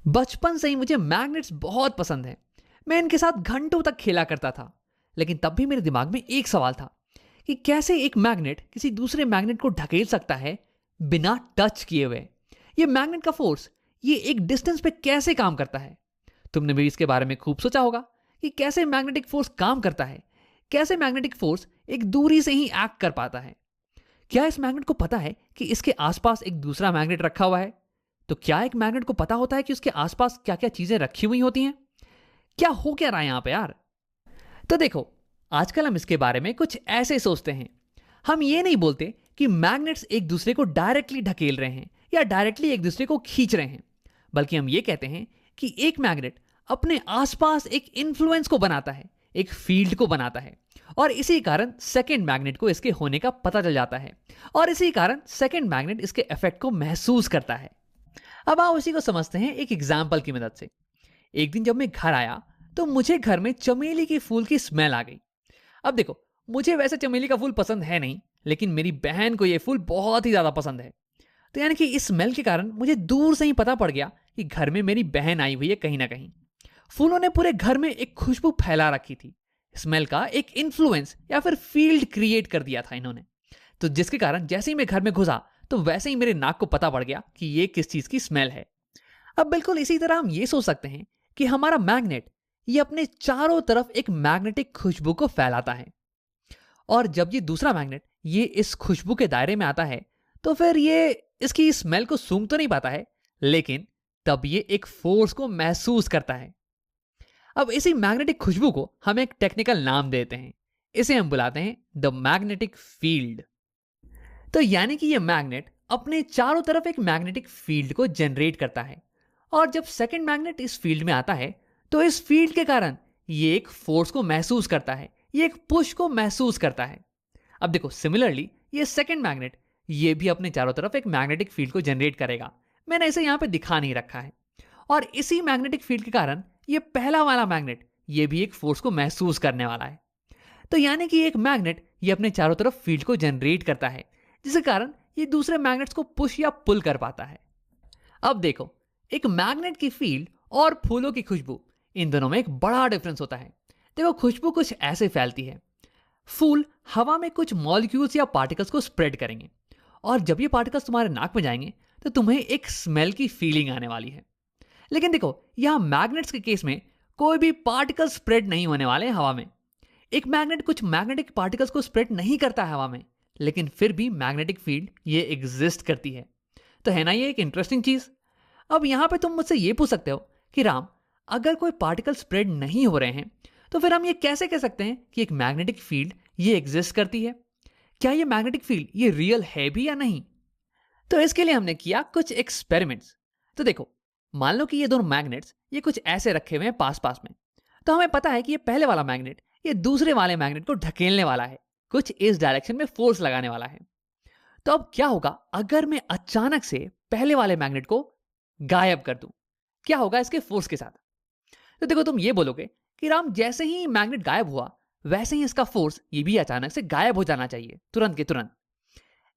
बचपन से ही मुझे मैग्नेट्स बहुत पसंद हैं। मैं इनके साथ घंटों तक खेला करता था। लेकिन तब भी मेरे दिमाग में एक सवाल था कि कैसे एक मैग्नेट किसी दूसरे मैग्नेट को ढकेल सकता है बिना टच किए हुए। ये मैग्नेट का फोर्स ये एक डिस्टेंस पे कैसे काम करता है। तुमने भी इसके बारे में खूब सोचा होगा कि कैसे मैग्नेटिक फोर्स काम करता है, कैसे मैग्नेटिक फोर्स एक दूरी से ही एक्ट कर पाता है। क्या इस मैग्नेट को पता है कि इसके आसपास एक दूसरा मैग्नेट रखा हुआ है? तो क्या एक मैग्नेट को पता होता है कि उसके आसपास क्या क्या चीजें रखी हुई होती हैं? क्या हो क्या रहा है यहां पे यार? तो देखो, आजकल हम इसके बारे में कुछ ऐसे सोचते हैं। हम ये नहीं बोलते कि मैग्नेट्स एक दूसरे को डायरेक्टली ढकेल रहे हैं या डायरेक्टली एक दूसरे को खींच रहे हैं, बल्कि हम ये कहते हैं कि एक मैग्नेट अपने आसपास एक इन्फ्लुएंस को बनाता है, एक फील्ड को बनाता है, और इसी कारण सेकेंड मैग्नेट को इसके होने का पता चल जाता है, और इसी कारण सेकेंड मैग्नेट इसके इफेक्ट को महसूस करता है। अब आओ इसी को समझते हैं एक एग्जाम्पल की मदद से। एक दिन जब मैं घर आया तो मुझे घर में चमेली के फूल की स्मेल आ गई। अब देखो, मुझे वैसे चमेली का फूल पसंद है नहीं, लेकिन मेरी बहन को यह फूल बहुत ही ज्यादा पसंद है। तो यानी कि इस स्मेल के कारण मुझे दूर से ही पता पड़ गया कि घर में मेरी बहन आई हुई है कहीं ना कहीं। फूलों ने पूरे घर में एक खुशबू फैला रखी थी। स्मेल का एक इन्फ्लुएंस या फिर फील्ड क्रिएट कर दिया था इन्होंने। तो जिसके कारण जैसे ही मैं घर में घुसा तो वैसे ही मेरे नाक को पता पड़ गया कि ये किस चीज की स्मेल है। अब बिल्कुल इसी तरह हम ये सोच सकते हैं कि हमारा मैग्नेट ये अपने चारों तरफ एक मैग्नेटिक खुशबू को फैलाता है, और जब ये दूसरा मैग्नेट ये इस खुशबू के दायरे में आता है तो फिर ये इसकी स्मेल को सूंघ तो नहीं पाता है, लेकिन तब ये एक फोर्स को महसूस करता है। अब इसी मैग्नेटिक खुशबू को हम एक टेक्निकल नाम देते हैं। इसे हम बुलाते हैं द मैग्नेटिक फील्ड। तो यानी कि ये मैग्नेट अपने चारों तरफ एक मैग्नेटिक फील्ड को जनरेट करता है, और जब सेकंड मैग्नेट इस फील्ड में आता है तो इस फील्ड के कारण ये एक फोर्स को महसूस करता है, ये एक पुश को महसूस करता है। अब देखो, सिमिलरली ये सेकंड मैग्नेट ये भी अपने चारों तरफ एक मैग्नेटिक फील्ड को जनरेट करेगा। मैंने इसे यहां पे दिखा नहीं रखा है। और इसी मैग्नेटिक फील्ड के कारण ये पहला वाला मैग्नेट ये भी एक फोर्स को महसूस करने वाला है। तो यानी कि एक मैग्नेट ये अपने चारों तरफ फील्ड को जनरेट करता है, जिसके कारण ये दूसरे मैग्नेट्स को पुश या पुल कर पाता है। अब देखो, एक मैग्नेट की फील्ड और फूलों की खुशबू, इन दोनों में एक बड़ा डिफरेंस होता है। देखो, खुशबू कुछ ऐसे फैलती है। फूल हवा में कुछ मॉलिक्यूल्स या पार्टिकल्स को स्प्रेड करेंगे, और जब ये पार्टिकल्स तुम्हारे नाक में जाएंगे तो तुम्हें एक स्मेल की फीलिंग आने वाली है। लेकिन देखो, यहां मैग्नेट्स के केस में कोई भी पार्टिकल स्प्रेड नहीं होने वाले हैं हवा में। एक मैग्नेट कुछ मैग्नेटिक पार्टिकल्स को स्प्रेड नहीं करता है हवा में, लेकिन फिर भी मैग्नेटिक फील्ड ये एग्जिस्ट करती है। तो है ना ये एक इंटरेस्टिंग चीज। अब यहां पे तुम मुझसे ये पूछ सकते हो कि राम, अगर कोई पार्टिकल स्प्रेड नहीं हो रहे हैं तो फिर हम ये कैसे कह सकते हैं कि एक मैग्नेटिक फील्ड ये एग्जिस्ट करती है? क्या ये मैग्नेटिक फील्ड ये रियल है भी या नहीं? तो इसके लिए हमने किया कुछ एक्सपेरिमेंट्स। तो देखो, मान लो कि ये दोनों मैग्नेट्स ये कुछ ऐसे रखे हुए हैं पास पास में। तो हमें पता है कि ये पहले वाला मैग्नेट ये दूसरे वाले मैग्नेट को ढकेलने वाला है, कुछ इस डायरेक्शन में फोर्स लगाने वाला है। तो अब क्या होगा अगर मैं अचानक से पहले वाले मैग्नेट को गायब कर दूं? क्या होगा इसके फोर्स के साथ? तो देखो, तुम ये बोलोगे कि राम, जैसे ही मैग्नेट गायब हुआ वैसे ही इसका फोर्स ये भी अचानक से गायब हो जाना चाहिए, तुरंत के तुरंत।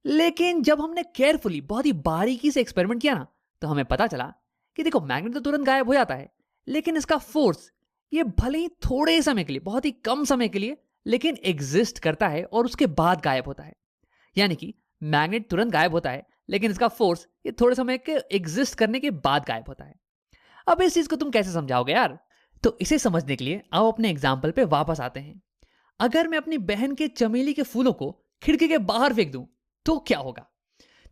लेकिन जब हमने केयरफुली बहुत ही बारीकी से एक्सपेरिमेंट किया ना, तो हमें पता चला कि देखो, मैग्नेट तो तुरंत गायब हो जाता है, लेकिन इसका फोर्स ये भले ही थोड़े समय के लिए, बहुत ही कम समय के लिए, लेकिन एग्जिस्ट करता है और उसके बाद गायब होता है। यानी कि मैग्नेट तुरंत गायब होता है, लेकिन इसका फोर्स ये थोड़े समय के एग्जिस्ट करने के बाद गायब होता है। अब इस चीज को तुम कैसे समझाओगे यार? तो इसे समझने के लिए आओ अपने एग्जाम्पल पे वापस आते हैं। अगर मैं अपनी बहन के चमेली के फूलों को खिड़की के बाहर फेंक दूं तो क्या होगा?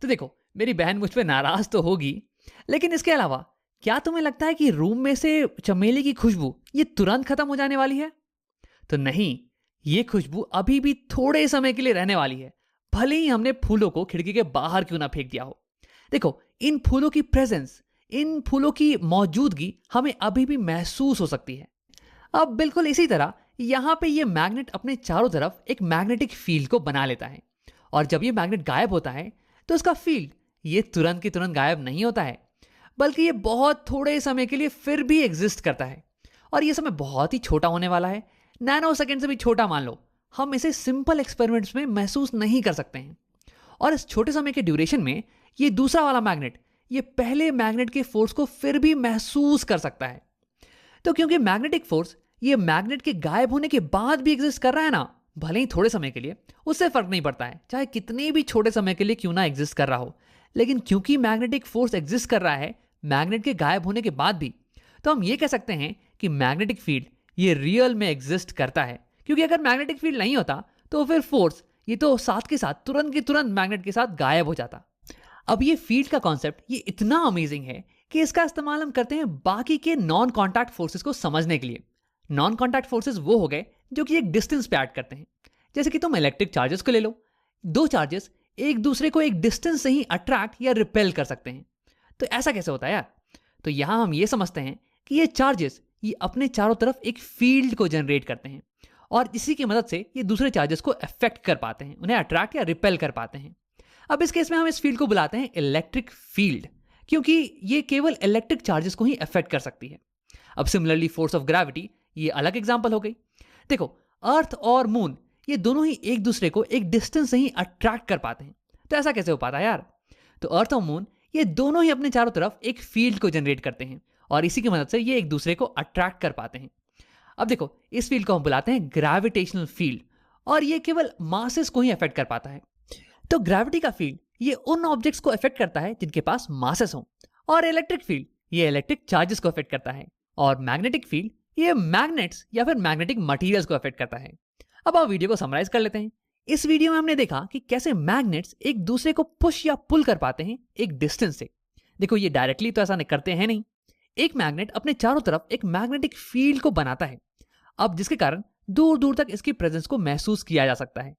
तो देखो, मेरी बहन मुझ पर नाराज तो होगी, लेकिन इसके अलावा क्या तुम्हें लगता है कि रूम में से चमेली की खुशबू ये तुरंत खत्म हो जाने वाली है? तो नहीं, ये खुशबू अभी भी थोड़े समय के लिए रहने वाली है, भले ही हमने फूलों को खिड़की के बाहर क्यों ना फेंक दिया हो। देखो, इन फूलों की प्रेजेंस, इन फूलों की मौजूदगी हमें अभी भी महसूस हो सकती है। अब बिल्कुल इसी तरह यहां पे ये मैग्नेट अपने चारों तरफ एक मैग्नेटिक फील्ड को बना लेता है, और जब ये मैग्नेट गायब होता है तो इसका फील्ड ये तुरंत की तुरंत गायब नहीं होता है, बल्कि ये बहुत थोड़े समय के लिए फिर भी एग्जिस्ट करता है। और ये समय बहुत ही छोटा होने वाला है, नैनो सेकेंड से भी छोटा मान लो। हम इसे सिंपल एक्सपेरिमेंट्स में महसूस नहीं कर सकते हैं। और इस छोटे समय के ड्यूरेशन में ये दूसरा वाला मैग्नेट ये पहले मैग्नेट के फोर्स को फिर भी महसूस कर सकता है। तो क्योंकि मैग्नेटिक फोर्स ये मैग्नेट के गायब होने के बाद भी एग्जिस्ट कर रहा है ना, भले ही थोड़े समय के लिए, उससे फर्क नहीं पड़ता है चाहे कितने भी छोटे समय के लिए क्यों ना एग्जिस्ट कर रहा हो। लेकिन क्योंकि मैग्नेटिक फोर्स एग्जिस्ट कर रहा है मैग्नेट के गायब होने के बाद भी, तो हम ये कह सकते हैं कि मैग्नेटिक फील्ड ये रियल में एग्जिस्ट करता है। क्योंकि अगर मैग्नेटिक फील्ड नहीं होता तो फिर फोर्स ये तो साथ के साथ तुरंत के तुरंत मैग्नेट के साथ गायब हो जाता। अब ये फील्ड का कॉन्सेप्ट ये इतना अमेजिंग है कि इसका इस्तेमाल हम करते हैं बाकी के नॉन कॉन्टैक्ट फोर्सेस को समझने के लिए। नॉन कॉन्टैक्ट फोर्सेस वो हो गए जो कि एक डिस्टेंस पे ऐड करते हैं। जैसे कि तुम इलेक्ट्रिक चार्जेस को ले लो, दो चार्जेस एक दूसरे को एक डिस्टेंस से ही अट्रैक्ट या रिपेल कर सकते हैं। तो ऐसा कैसे होता है यार? तो यहां हम ये समझते हैं कि ये चार्जेस ये अपने चारों तरफ एक फील्ड को जनरेट करते हैं और इसी की मदद से ये दूसरे चार्जेस को अफेक्ट कर पाते हैं, उन्हें अट्रैक्ट या रिपेल कर पाते हैं। अब इस केस में हम इस फील्ड को बुलाते हैं इलेक्ट्रिक फील्ड, क्योंकि ये केवल इलेक्ट्रिक चार्जेस को ही अफेक्ट कर सकती है। अब सिमिलरली फोर्स ऑफ ग्रेविटी ये अलग एग्जांपल हो गई। देखो, अर्थ और मून ये दोनों ही एक दूसरे को एक डिस्टेंस से ही अट्रैक्ट कर पाते हैं। तो ऐसा कैसे हो पाता है यार? तो अर्थ और मून ये दोनों ही अपने चारों तरफ एक फील्ड को जनरेट करते हैं और इसी की मदद से ये एक दूसरे को अट्रैक्ट कर पाते हैं। अब देखो, इस फील्ड को हम बुलाते हैं ग्रेविटेशनल फील्ड और ये केवल मासेस को ही अफेक्ट कर पाता है। तो ग्रेविटी का फील्ड ये उन ऑब्जेक्ट्स को अफेक्ट करता है जिनके पास मासेस हों, और इलेक्ट्रिक फील्ड ये इलेक्ट्रिक चार्जेस को अफेक्ट करता है, और मैग्नेटिक फील्ड ये मैग्नेट्स या फिर मैग्नेटिक मटेरियल्स को अफेक्ट करता है। अब आप वीडियो को समराइज कर लेते हैं। इस वीडियो में हमने देखा कि कैसे मैग्नेट्स एक दूसरे को पुश या पुल कर पाते हैं एक डिस्टेंस से। देखो, ये डायरेक्टली तो ऐसा नहीं करते हैं नहीं। एक मैग्नेट अपने चारों तरफ एक मैग्नेटिक फील्ड को बनाता है, अब जिसके कारण दूर दूर तक इसकी प्रेजेंस को महसूस किया जा सकता है।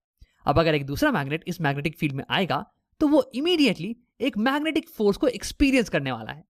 अब अगर एक दूसरा मैग्नेट इस मैग्नेटिक फील्ड में आएगा तो वो इमीडिएटली एक मैग्नेटिक फोर्स को एक्सपीरियंस करने वाला है।